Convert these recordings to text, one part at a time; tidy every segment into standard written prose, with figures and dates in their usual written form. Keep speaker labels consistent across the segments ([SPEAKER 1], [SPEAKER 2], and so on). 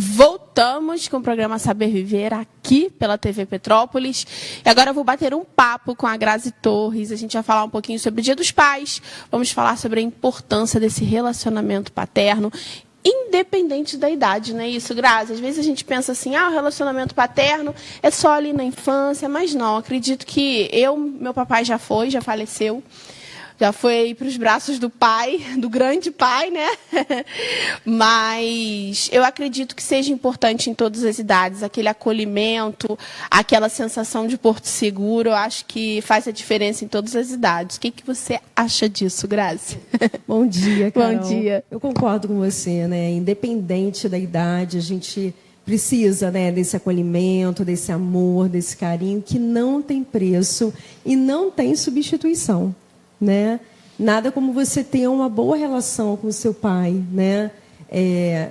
[SPEAKER 1] Voltamos com o programa Saber Viver aqui pela TV Petrópolis. E agora eu vou bater um papo com a Grazi Torres. A gente vai falar um pouquinho sobre o Dia dos Pais. Vamos falar sobre a importância desse relacionamento paterno, independente da idade, não é isso, Grazi? Às vezes a gente pensa assim, o relacionamento paterno é só ali na infância, mas não. Acredito que meu papai já faleceu. Já foi para os braços do pai, do grande pai, né? Mas eu acredito que seja importante em todas as idades, aquele acolhimento, aquela sensação de porto seguro, eu acho que faz a diferença em todas as idades. O que você acha disso, Grazi?
[SPEAKER 2] Bom dia, Carol.
[SPEAKER 1] Bom dia.
[SPEAKER 2] Eu concordo com você, né? Independente da idade, a gente precisa, né, desse acolhimento, desse amor, desse carinho que não tem preço e não tem substituição. Né? Nada como você ter uma boa relação com o seu pai, né?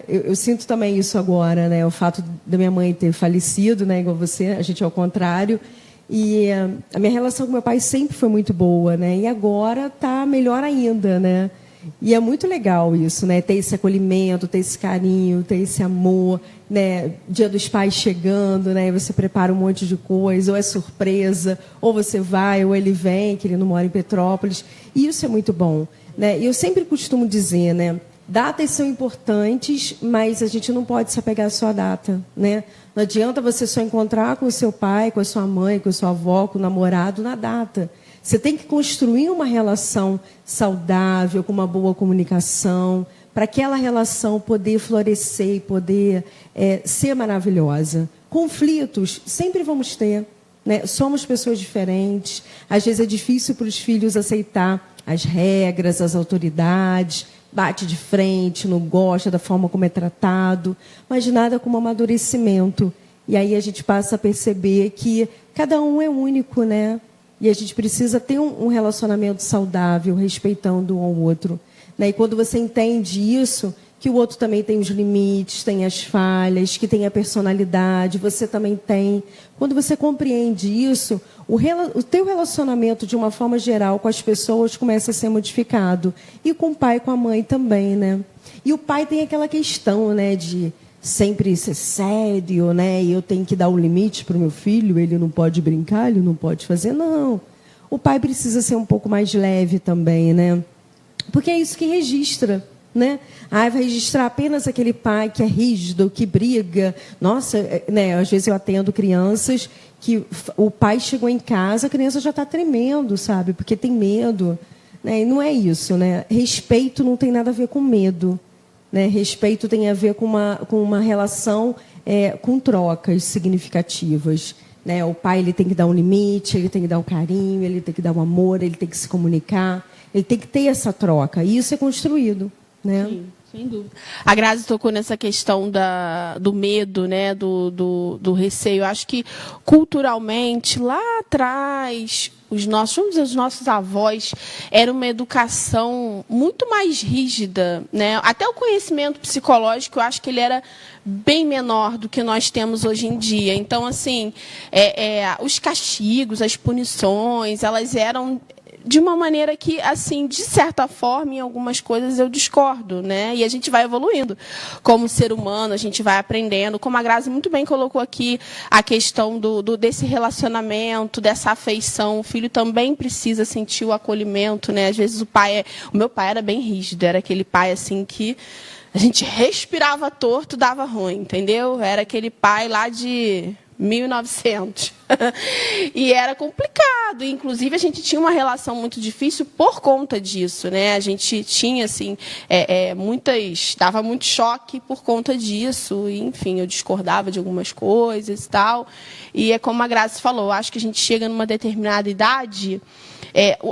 [SPEAKER 2] Eu sinto também isso agora, né? O fato da minha mãe ter falecido, né? Igual você, a gente é ao contrário. E a minha relação com meu pai sempre foi muito boa, né? E agora está melhor ainda, né? E é muito legal isso, né? Ter esse acolhimento, ter esse carinho, ter esse amor, né? Dia dos Pais chegando, né? Você prepara um monte de coisa, ou é surpresa, ou você vai, ou ele vem, que ele não mora em Petrópolis. E isso é muito bom, né? E eu sempre costumo dizer, né? Datas são importantes, mas a gente não pode se apegar só à data, né? Não adianta você só encontrar com o seu pai, com a sua mãe, com a sua avó, com o namorado na data. Você tem que construir uma relação saudável, com uma boa comunicação, para aquela relação poder florescer e poder ser maravilhosa. Conflitos sempre vamos ter, né? Somos pessoas diferentes. Às vezes é difícil para os filhos aceitar as regras, as autoridades, bate de frente, não gosta da forma como é tratado, mas nada como amadurecimento. E aí a gente passa a perceber que cada um é único, né? E a gente precisa ter um relacionamento saudável, respeitando um ao outro, né? E quando você entende isso, que o outro também tem os limites, tem as falhas, que tem a personalidade, você também tem. Quando você compreende isso, o teu relacionamento, de uma forma geral, com as pessoas começa a ser modificado. E com o pai e com a mãe também, né? E o pai tem aquela questão, né, de sempre ser sério, né? E eu tenho que dar um limite para o meu filho, ele não pode brincar, ele não pode fazer, não. O pai precisa ser um pouco mais leve também, né? Porque é isso que registra, né? Vai registrar apenas aquele pai que é rígido, que briga. Nossa, né? Às vezes eu atendo crianças que o pai chegou em casa, a criança já está tremendo, sabe? Porque tem medo, né? E não é isso, né? Respeito não tem nada a ver com medo. Né? Respeito tem a ver com uma relação com trocas significativas. Né? O pai ele tem que dar um limite, ele tem que dar um carinho, ele tem que dar um amor, ele tem que se comunicar, ele tem que ter essa troca. E isso é construído. Né?
[SPEAKER 1] Sim, sem dúvida. A Grazi tocou nessa questão do medo, né? do receio. Eu acho que, culturalmente, lá atrás, os nossos avós, era uma educação muito mais rígida, né? Até o conhecimento psicológico, eu acho que ele era bem menor do que nós temos hoje em dia. Então, assim, os castigos, as punições, elas eram de uma maneira que, assim, de certa forma, em algumas coisas eu discordo, né? E a gente vai evoluindo como ser humano, a gente vai aprendendo. Como a Grazi muito bem colocou aqui, a questão desse relacionamento, dessa afeição. O filho também precisa sentir o acolhimento, né? Às vezes o meu pai era bem rígido, era aquele pai, assim, que a gente respirava torto, dava ruim, entendeu? Era aquele pai lá de 1900. E era complicado. Inclusive, a gente tinha uma relação muito difícil por conta disso, né? A gente tinha, assim, dava muito choque por conta disso. E, enfim, eu discordava de algumas coisas e tal. E é como a Grazi falou, acho que a gente chega numa determinada idade.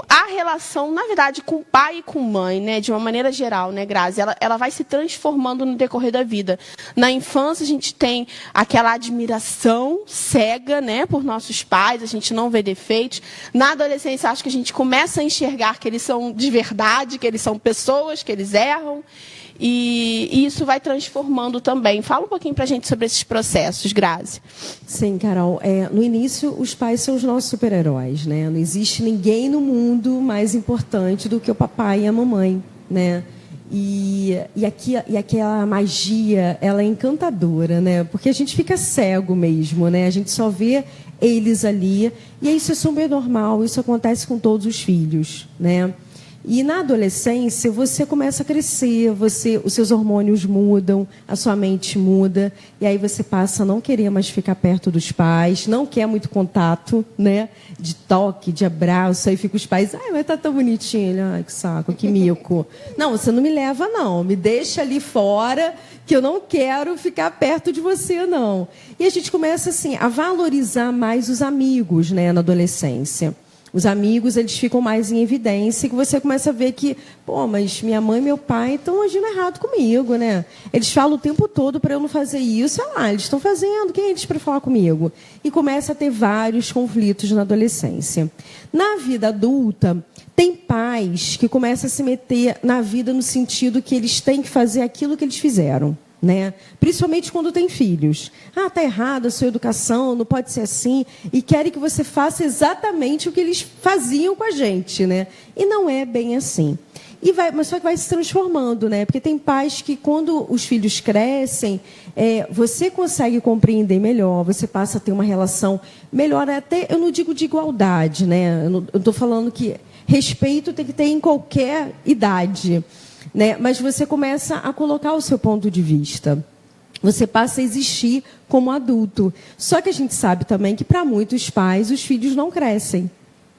[SPEAKER 1] A relação, na verdade, com o pai e com mãe, né, de uma maneira geral, né, Grazi, ela vai se transformando no decorrer da vida. Na infância, a gente tem aquela admiração cega, né, por nossos pais, a gente não vê defeitos. Na adolescência, acho que a gente começa a enxergar que eles são de verdade, que eles são pessoas, que eles erram. E isso vai transformando também. Fala um pouquinho para a gente sobre esses processos, Grazi.
[SPEAKER 2] Sim, Carol. No início, os pais são os nossos super-heróis, né? Não existe ninguém no mundo mais importante do que o papai e a mamãe, né? E aquela magia, ela é encantadora, né? Porque a gente fica cego mesmo, né? A gente só vê eles ali. E isso é super normal, isso acontece com todos os filhos, né? E na adolescência, você começa a crescer, os seus hormônios mudam, a sua mente muda, e aí você passa a não querer mais ficar perto dos pais, não quer muito contato, né? De toque, de abraço, aí fica os pais, ai, mas tá tão bonitinho, ai, que saco, que mico. Não, você não me leva, não, me deixa ali fora, que eu não quero ficar perto de você, não. E a gente começa, assim, a valorizar mais os amigos, né, na adolescência. Os amigos, eles ficam mais em evidência, que você começa a ver que, pô, mas minha mãe e meu pai estão agindo errado comigo, né? Eles falam o tempo todo para eu não fazer isso, olha lá, eles estão fazendo, quem é eles para falar comigo? E começa a ter vários conflitos na adolescência. Na vida adulta, tem pais que começam a se meter na vida no sentido que eles têm que fazer aquilo que eles fizeram. Né? Principalmente quando tem filhos. Ah, está errado a sua educação, não pode ser assim. E querem que você faça exatamente o que eles faziam com a gente. Né? E não é bem assim. Mas só que vai se transformando, né? Porque tem pais que, quando os filhos crescem, você consegue compreender melhor, você passa a ter uma relação melhor, até, eu não digo de igualdade, né? Eu estou falando que respeito tem que ter em qualquer idade. Né? Mas você começa a colocar o seu ponto de vista. Você passa a existir como adulto. Só que a gente sabe também que, para muitos pais, os filhos não crescem.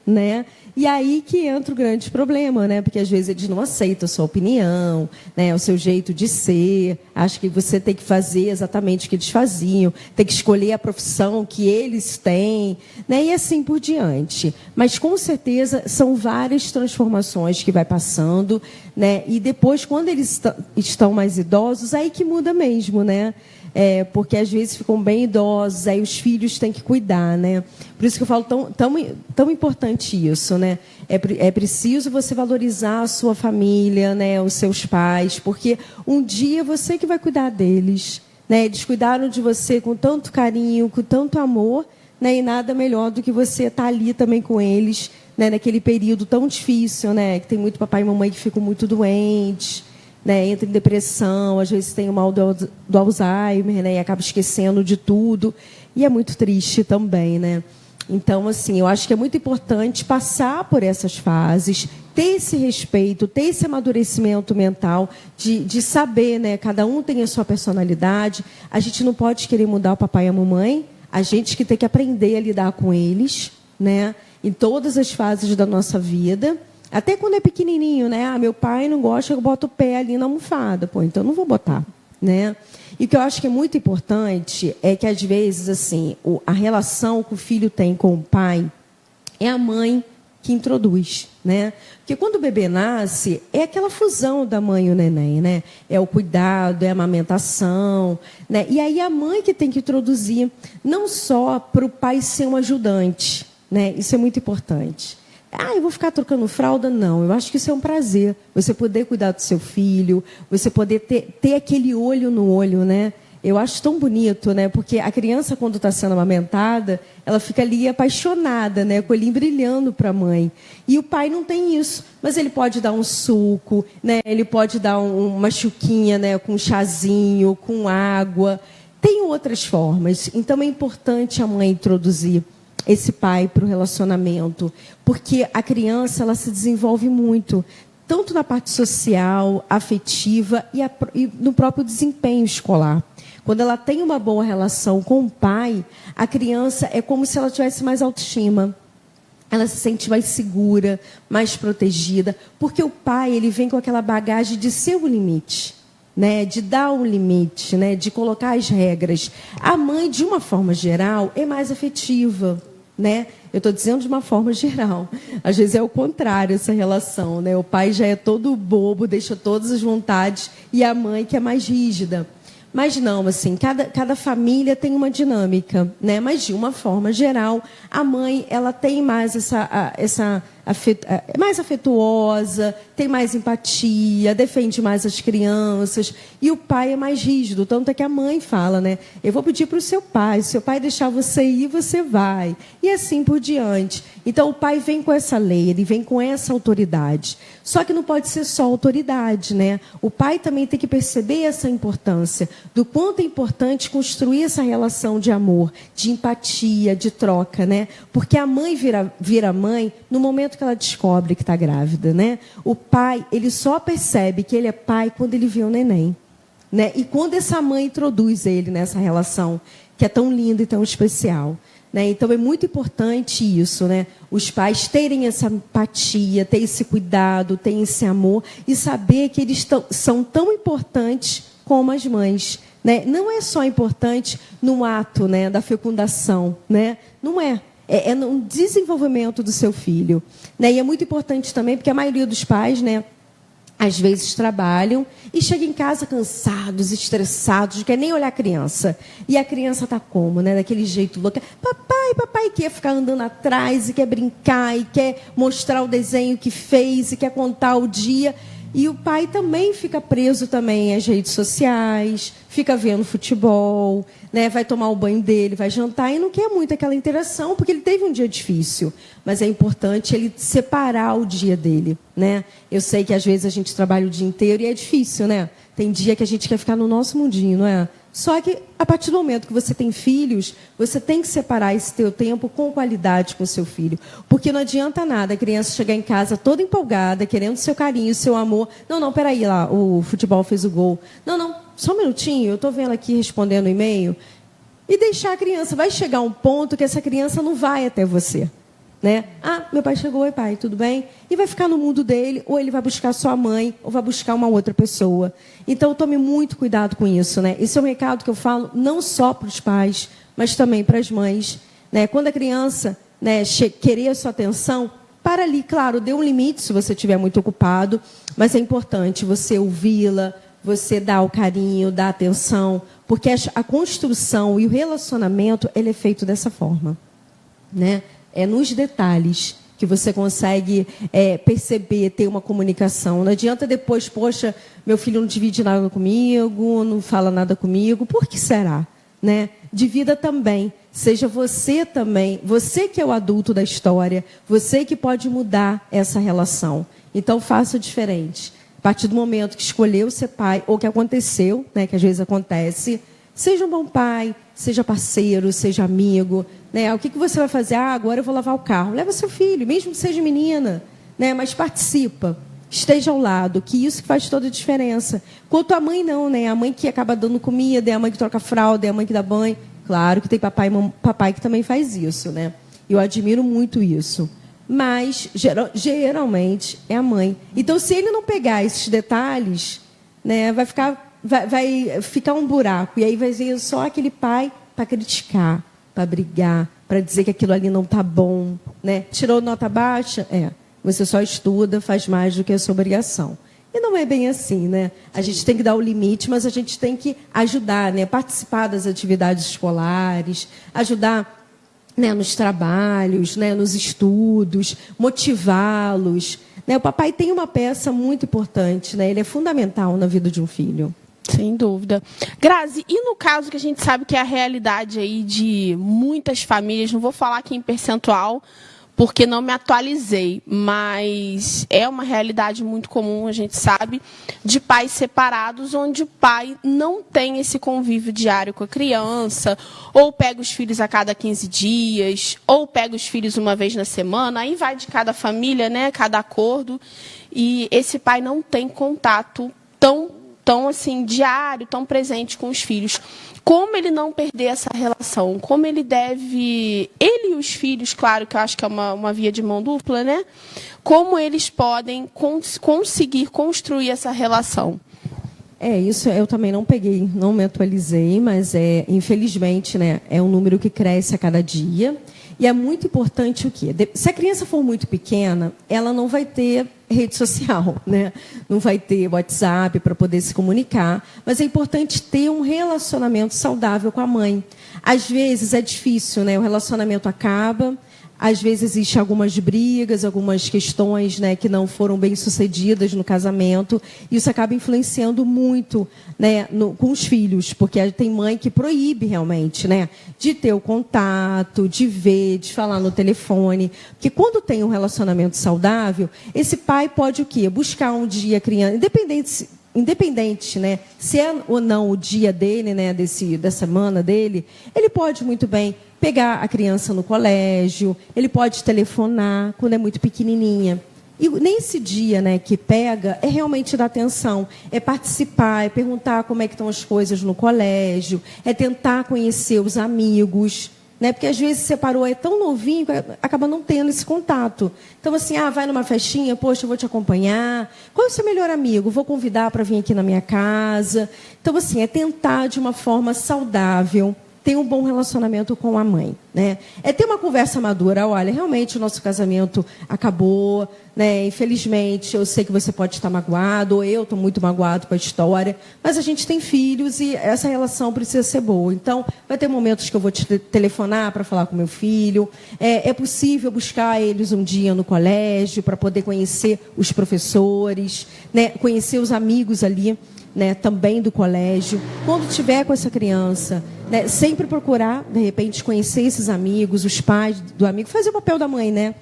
[SPEAKER 2] Né? E aí que entra o grande problema, né? Porque às vezes eles não aceitam a sua opinião, né? O seu jeito de ser. Acho que você tem que fazer exatamente o que eles faziam, tem que escolher a profissão que eles têm, né? E assim por diante. Mas com certeza são várias transformações que vai passando, né? E depois, quando eles estão mais idosos, aí que muda mesmo, né? Porque às vezes ficam bem idosos, aí os filhos têm que cuidar, né? Por isso que eu falo tão importante isso, né? É preciso você valorizar a sua família, né? Os seus pais, porque um dia você que vai cuidar deles, né? Eles cuidaram de você com tanto carinho, com tanto amor, né? E nada melhor do que você estar ali também com eles, né? Naquele período tão difícil, né? Que tem muito papai e mamãe que ficam muito doentes, né, entra em depressão, às vezes tem o mal do Alzheimer, né, e acaba esquecendo de tudo. E é muito triste também, né? Então, assim, eu acho que é muito importante passar por essas fases, ter esse respeito, ter esse amadurecimento mental, de saber, né, cada um tem a sua personalidade. A gente não pode querer mudar o papai e a mamãe, a gente que tem que aprender a lidar com eles, né, em todas as fases da nossa vida. Até quando é pequenininho, né? Ah, meu pai não gosta que eu boto o pé ali na almofada. Pô, então não vou botar, né? E o que eu acho que é muito importante é que, às vezes, assim, a relação que o filho tem com o pai é a mãe que introduz, né? Porque quando o bebê nasce, é aquela fusão da mãe e o neném, né? É o cuidado, é a amamentação, né? E aí a mãe que tem que introduzir, não só para o pai ser um ajudante, né? Isso é muito importante. Ah, eu vou ficar trocando fralda? Não, eu acho que isso é um prazer. Você poder cuidar do seu filho, você poder ter aquele olho no olho, né? Eu acho tão bonito, né? Porque a criança, quando está sendo amamentada, ela fica ali apaixonada, né? Com o olhinho brilhando para a mãe. E o pai não tem isso. Mas ele pode dar um suco, né? Ele pode dar uma chuquinha, né? Com um chazinho, com água. Tem outras formas. Então, é importante a mãe introduzir esse pai para o relacionamento, porque a criança, ela se desenvolve muito, tanto na parte social, afetiva e no próprio desempenho escolar. Quando ela tem uma boa relação com o pai, a criança é como se ela tivesse mais autoestima. Ela se sente mais segura, mais protegida, porque o pai, ele vem com aquela bagagem de ser o limite, né, de dar um limite, né, de colocar as regras. A mãe, de uma forma geral, é mais afetiva, né? Eu estou dizendo de uma forma geral. Às vezes é o contrário essa relação, né? O pai já é todo bobo, deixa todas as vontades, e a mãe que é mais rígida. Mas não, assim, cada família tem uma dinâmica, né? Mas de uma forma geral, a mãe, ela tem mais é mais afetuosa, tem mais empatia, defende mais as crianças. E o pai é mais rígido. Tanto é que a mãe fala, né? Eu vou pedir para o seu pai. Se o seu pai deixar você ir, você vai. E assim por diante. Então, o pai vem com essa lei, ele vem com essa autoridade. Só que não pode ser só autoridade, né? O pai também tem que perceber essa importância, do quanto é importante construir essa relação de amor, de empatia, de troca, né? Porque a mãe vira mãe no momento que ela descobre que está grávida, né? O pai, ele só percebe que ele é pai quando ele vê o neném, né? E quando essa mãe introduz ele nessa relação, que é tão linda e tão especial. Né? Então, é muito importante isso, né? Os pais terem essa empatia, ter esse cuidado, ter esse amor e saber que eles são tão importantes como as mães. Né? Não é só importante no ato, né, da fecundação. Né? Não é. É no desenvolvimento do seu filho. Né? E é muito importante também, porque a maioria dos pais, né, às vezes trabalham e chegam em casa cansados, estressados, não quer nem olhar a criança. E a criança está como, né? Daquele jeito louco. Papai quer ficar andando atrás, e quer brincar, e quer mostrar o desenho que fez, e quer contar o dia. E o pai também fica preso também às redes sociais, fica vendo futebol, né? Vai tomar o banho dele, vai jantar e não quer muito aquela interação, porque ele teve um dia difícil. Mas é importante ele separar o dia dele, né? Eu sei que às vezes a gente trabalha o dia inteiro e é difícil, né? Tem dia que a gente quer ficar no nosso mundinho, não é? Só que, a partir do momento que você tem filhos, você tem que separar esse teu tempo com qualidade com o seu filho. Porque não adianta nada a criança chegar em casa toda empolgada, querendo seu carinho, seu amor. Não, peraí lá, o futebol fez o gol. Não, só um minutinho, eu estou vendo aqui respondendo o e-mail. E deixar a criança. Vai chegar um ponto que essa criança não vai até você. Né? Meu pai chegou, oi pai, tudo bem? E vai ficar no mundo dele, ou ele vai buscar sua mãe, ou vai buscar uma outra pessoa. Então, tome muito cuidado com isso. Né? Esse é um recado que eu falo não só para os pais, mas também para as mães. Né? Quando a criança, né, querer a sua atenção, para ali, claro, dê um limite se você estiver muito ocupado, mas é importante você ouvi-la, você dar o carinho, dar a atenção, porque a construção e o relacionamento ele é feito dessa forma. Né? É nos detalhes que você consegue perceber, ter uma comunicação. Não adianta depois, poxa, meu filho não divide nada comigo, não fala nada comigo. Por que será? Né? Divida também. Seja você também, você que é o adulto da história, você que pode mudar essa relação. Então, faça diferente. A partir do momento que escolheu ser pai, ou que aconteceu, né, que às vezes acontece, seja um bom pai, seja parceiro, seja amigo. Né? O que você vai fazer? Agora eu vou lavar o carro. Leva seu filho, mesmo que seja menina. Né? Mas participa. Esteja ao lado, que isso que faz toda a diferença. Quanto a mãe, não. Né? A mãe que acaba dando comida, é a mãe que troca fralda, é a mãe que dá banho. Claro que tem papai que também faz isso. Né? Eu admiro muito isso. Mas, geralmente, é a mãe. Então, se ele não pegar esses detalhes, né, vai ficar um buraco. E aí vai ser só aquele pai para criticar, para brigar, para dizer que aquilo ali não está bom. Né? Tirou nota baixa? Você só estuda, faz mais do que a sua obrigação. E não é bem assim, né? A gente tem que dar o limite, mas a gente tem que ajudar, né? Participar das atividades escolares, ajudar, né, nos trabalhos, né, nos estudos, motivá-los. Né? O papai tem uma peça muito importante, né? Ele é fundamental na vida de um filho.
[SPEAKER 1] Sem dúvida. Grazi, e no caso que a gente sabe que é a realidade aí de muitas famílias, não vou falar aqui em percentual, porque não me atualizei, mas é uma realidade muito comum, a gente sabe, de pais separados, onde o pai não tem esse convívio diário com a criança, ou pega os filhos a cada 15 dias, ou pega os filhos uma vez na semana, aí vai de cada família, né, cada acordo, e esse pai não tem contato tão assim, diário, tão presente com os filhos. Como ele não perder essa relação? Como ele deve... Ele e os filhos, claro, que eu acho que é uma via de mão dupla, né? Como eles podem conseguir construir essa relação?
[SPEAKER 2] Isso eu também não peguei, não me atualizei, mas infelizmente, né, é um número que cresce a cada dia. E é muito importante o quê? Se a criança for muito pequena, ela não vai ter rede social, né? Não vai ter WhatsApp para poder se comunicar, mas é importante ter um relacionamento saudável com a mãe. Às vezes é difícil, né? O relacionamento acaba, Às vezes existem algumas brigas, algumas questões, né, que não foram bem sucedidas no casamento. E isso acaba influenciando muito, né, com os filhos, porque tem mãe que proíbe realmente, né, de ter o contato, de ver, de falar no telefone. Porque quando tem um relacionamento saudável, esse pai pode o quê? Buscar um dia a criança, independente, né, se é ou não o dia dele, né, da semana dele, ele pode muito bem pegar a criança no colégio, ele pode telefonar quando é muito pequenininha. E nesse dia, né, que pega, é realmente dar atenção, é participar, é perguntar como é que estão as coisas no colégio, é tentar conhecer os amigos, né, porque às vezes separou, é tão novinho, acaba não tendo esse contato. Então, assim, vai numa festinha, poxa, eu vou te acompanhar. Qual é o seu melhor amigo? Vou convidar para vir aqui na minha casa. Então, assim, é tentar de uma forma saudável ter um bom relacionamento com a mãe, né? É ter uma conversa madura. Olha, realmente o nosso casamento acabou, né? Infelizmente, eu sei que você pode estar magoado, ou eu estou muito magoado com a história, mas a gente tem filhos e essa relação precisa ser boa. Então, vai ter momentos que eu vou te telefonar para falar com meu filho. É possível buscar eles um dia no colégio para poder conhecer os professores, né? Conhecer os amigos ali, né, também do colégio. Quando tiver com essa criança, né, sempre procurar, de repente, conhecer esses amigos, os pais do amigo, fazer o papel da mãe, né?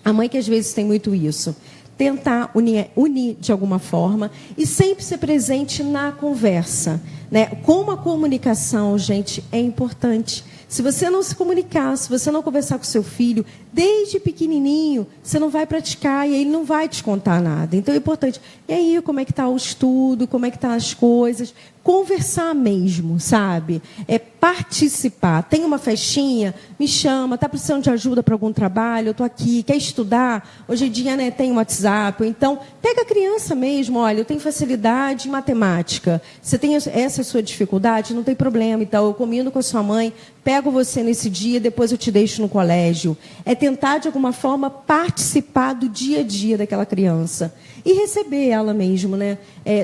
[SPEAKER 2] A mãe que às vezes tem muito isso. Tentar unir de alguma forma e sempre ser presente na conversa, né? Como a comunicação, gente, é importante. Se você não se comunicar, se você não conversar com seu filho, desde pequenininho, você não vai praticar e ele não vai te contar nada. Então é importante. E aí, como é que está o estudo? Como é que estão as coisas? Conversar mesmo, sabe? É participar. Tem uma festinha? Me chama. Está precisando de ajuda para algum trabalho? Eu estou aqui. Quer estudar? Hoje em dia, né, tem WhatsApp. Então, pega a criança mesmo. Olha, eu tenho facilidade em matemática. Você tem essa sua dificuldade? Não tem problema. Então, eu combino com a sua mãe, pego você nesse dia, depois eu te deixo no colégio. É tentar, de alguma forma, participar do dia a dia daquela criança. E receber ela mesmo, né?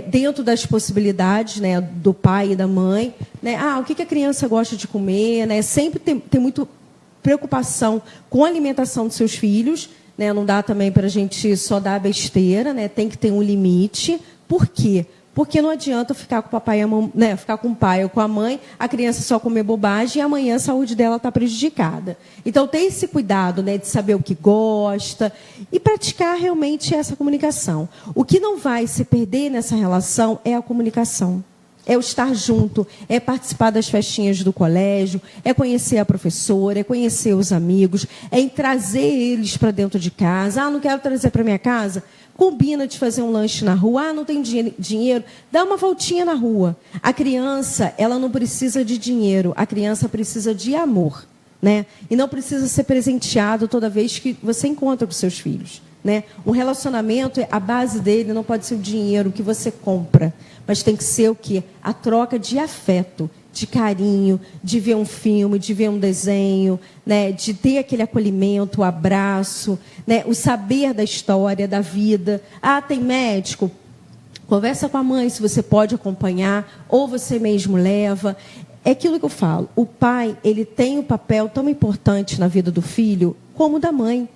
[SPEAKER 2] Dentro das possibilidades, né, do pai e da mãe. Né? O que a criança gosta de comer? Né? Sempre tem muito preocupação com a alimentação dos seus filhos. Né? Não dá também para a gente só dar besteira, né? Tem que ter um limite. Por quê? Porque não adianta ficar com o papai e a mãe, né, ficar com o pai ou com a mãe, a criança só comer bobagem e amanhã a saúde dela está prejudicada. Então, tem esse cuidado, né, de saber o que gosta e praticar realmente essa comunicação. O que não vai se perder nessa relação é a comunicação. É o estar junto, é participar das festinhas do colégio, é conhecer a professora, é conhecer os amigos, é em trazer eles para dentro de casa. Não quero trazer para minha casa? Combina de fazer um lanche na rua. Não tem dinheiro? Dá uma voltinha na rua. A criança, ela não precisa de dinheiro. A criança precisa de amor, né? E não precisa ser presenteado toda vez que você encontra com seus filhos, né? Um relacionamento, a base dele não pode ser o dinheiro que você compra, mas tem que ser o quê? A troca de afeto, de carinho, de ver um filme, de ver um desenho, né? De ter aquele acolhimento, o abraço, né? O saber da história, da vida. Tem médico? Conversa com a mãe se você pode acompanhar, ou você mesmo leva. É aquilo que eu falo. O pai, ele tem um papel tão importante na vida do filho como o da mãe.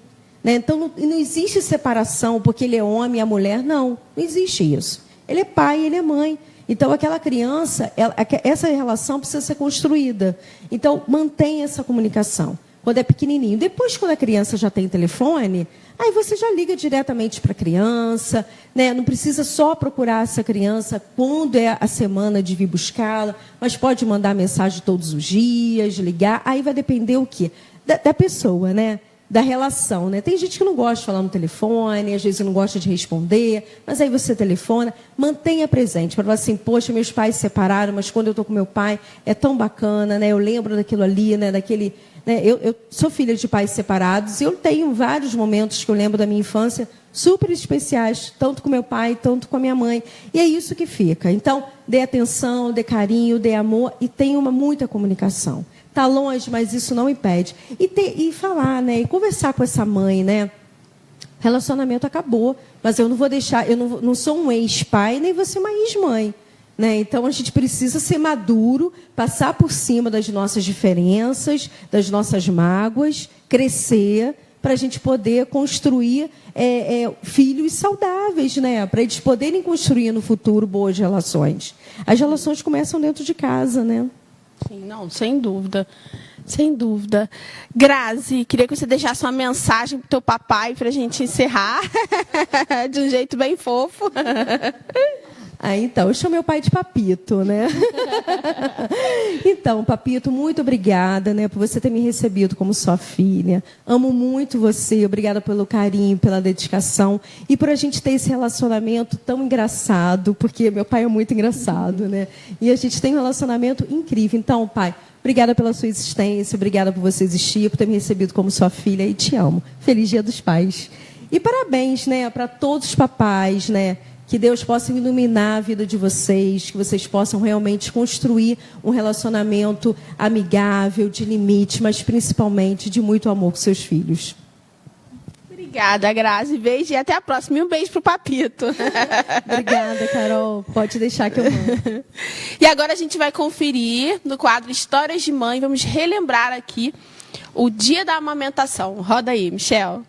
[SPEAKER 2] Né? Então, não existe separação porque ele é homem e a mulher. Não existe isso. Ele é pai, ele é mãe. Então, aquela criança, essa relação precisa ser construída. Então, mantenha essa comunicação. Quando é pequenininho. Depois, quando a criança já tem telefone, aí você já liga diretamente para a criança. Né? Não precisa só procurar essa criança quando é a semana de vir buscá-la, mas pode mandar mensagem todos os dias, ligar. Aí vai depender o quê? Da pessoa, né? Da relação, né? Tem gente que não gosta de falar no telefone, às vezes não gosta de responder, mas aí você telefona, mantenha presente, para falar assim, poxa, meus pais se separaram, mas quando eu estou com meu pai é tão bacana, né? Eu lembro daquilo ali, né? Daquele, né? Eu sou filha de pais separados e eu tenho vários momentos que eu lembro da minha infância super especiais, tanto com meu pai, tanto com a minha mãe, e é isso que fica. Então, dê atenção, dê carinho, dê amor e tenha muita comunicação. Está longe, mas isso não impede. E falar, né? E conversar com essa mãe, né? Relacionamento acabou, mas eu não vou deixar, eu não sou um ex-pai, nem vou ser uma ex-mãe. né? Então, a gente precisa ser maduro, passar por cima das nossas diferenças, das nossas mágoas, crescer, para a gente poder construir filhos saudáveis, né? Para eles poderem construir no futuro boas relações. As relações começam dentro de casa, né?
[SPEAKER 1] Sim, não, sem dúvida. Sem dúvida. Grazi, queria que você deixasse uma mensagem para o teu papai para a gente encerrar de um jeito bem fofo.
[SPEAKER 2] Então, eu chamo meu pai de Papito, né? Então, Papito, muito obrigada, né, por você ter me recebido como sua filha. Amo muito você, obrigada pelo carinho, pela dedicação e por a gente ter esse relacionamento tão engraçado, porque meu pai é muito engraçado, né? E a gente tem um relacionamento incrível. Então, pai, obrigada pela sua existência, obrigada por você existir, por ter me recebido como sua filha e te amo. Feliz Dia dos Pais. E parabéns, né, para todos os papais, né? Que Deus possa iluminar a vida de vocês, que vocês possam realmente construir um relacionamento amigável, de limite, mas principalmente de muito amor com seus filhos.
[SPEAKER 1] Obrigada, Grazi. Beijo e até a próxima. E um beijo pro Papito.
[SPEAKER 2] Obrigada, Carol. Pode deixar que eu mando.
[SPEAKER 1] E agora a gente vai conferir no quadro Histórias de Mãe. Vamos relembrar aqui o dia da amamentação. Roda aí, Michel.